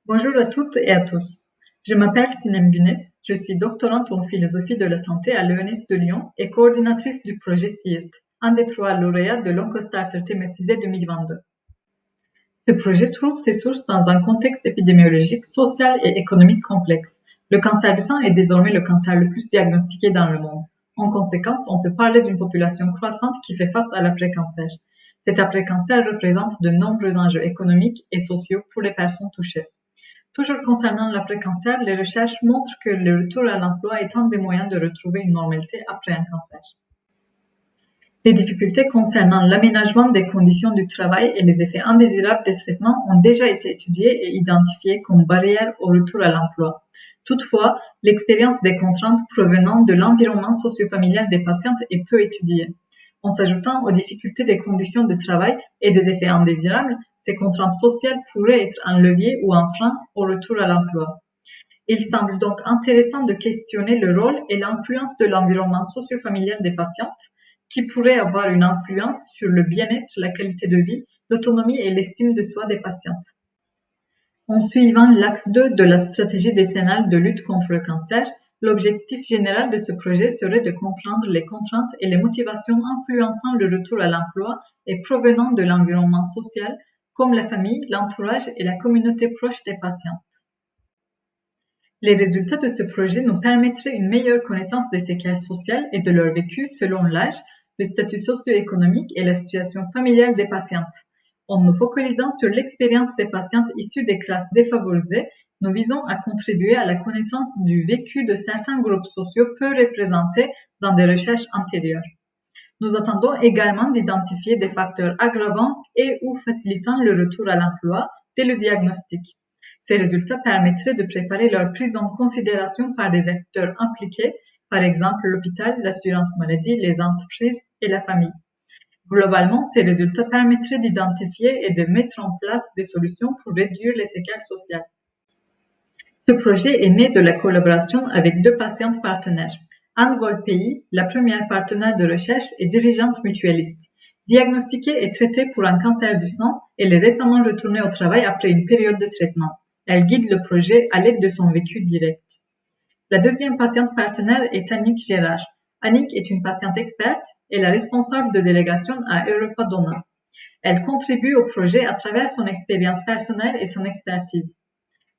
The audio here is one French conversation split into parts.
Bonjour à toutes et à tous. Je m'appelle Sinem Gunes, je suis doctorante en philosophie de la santé à l'ENS de Lyon et coordinatrice du projet CIRT, un des 3 lauréats de l'Oncostarter thématisé 2022. Ce projet trouve ses sources dans un contexte épidémiologique, social et économique complexe. Le cancer du sein est désormais le cancer le plus diagnostiqué dans le monde. En conséquence, on peut parler d'une population croissante qui fait face à l'après-cancer. Cet après-cancer représente de nombreux enjeux économiques et sociaux pour les personnes touchées. Toujours concernant l'après-cancer, les recherches montrent que le retour à l'emploi est un des moyens de retrouver une normalité après un cancer. Les difficultés concernant l'aménagement des conditions du travail et les effets indésirables des traitements ont déjà été étudiées et identifiées comme barrières au retour à l'emploi. Toutefois, l'expérience des contraintes provenant de l'environnement socio-familial des patientes est peu étudiée. En s'ajoutant aux difficultés des conditions de travail et des effets indésirables, ces contraintes sociales pourraient être un levier ou un frein au retour à l'emploi. Il semble donc intéressant de questionner le rôle et l'influence de l'environnement socio-familial des patientes, qui pourrait avoir une influence sur le bien-être, la qualité de vie, l'autonomie et l'estime de soi des patientes. En suivant l'axe 2 de la stratégie décennale de lutte contre le cancer, l'objectif général de ce projet serait de comprendre les contraintes et les motivations influençant le retour à l'emploi et provenant de l'environnement social, comme la famille, l'entourage et la communauté proche des patients. Les résultats de ce projet nous permettraient une meilleure connaissance des séquelles sociales et de leur vécu selon l'âge, le statut socio-économique et la situation familiale des patientes. En nous focalisant sur l'expérience des patientes issues des classes défavorisées, nous visons à contribuer à la connaissance du vécu de certains groupes sociaux peu représentés dans des recherches antérieures. Nous attendons également d'identifier des facteurs aggravants et ou facilitant le retour à l'emploi dès le diagnostic. Ces résultats permettraient de préparer leur prise en considération par des acteurs impliqués, par exemple l'hôpital, l'assurance maladie, les entreprises et la famille. Globalement, ces résultats permettraient d'identifier et de mettre en place des solutions pour réduire les séquelles sociales. Ce projet est né de la collaboration avec 2 patientes partenaires. Anne Volpei, la première partenaire de recherche et dirigeante mutualiste. Diagnostiquée et traitée pour un cancer du sein, elle est récemment retournée au travail après une période de traitement. Elle guide le projet à l'aide de son vécu direct. La deuxième patiente partenaire est Annick Gérard. Annick est une patiente experte et la responsable de délégation à Europa Donna. Elle contribue au projet à travers son expérience personnelle et son expertise.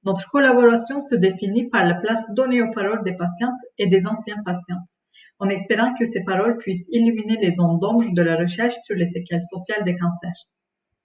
Notre collaboration se définit par la place donnée aux paroles des patientes et des anciens patientes, en espérant que ces paroles puissent illuminer les zones d'ombre de la recherche sur les séquelles sociales des cancers.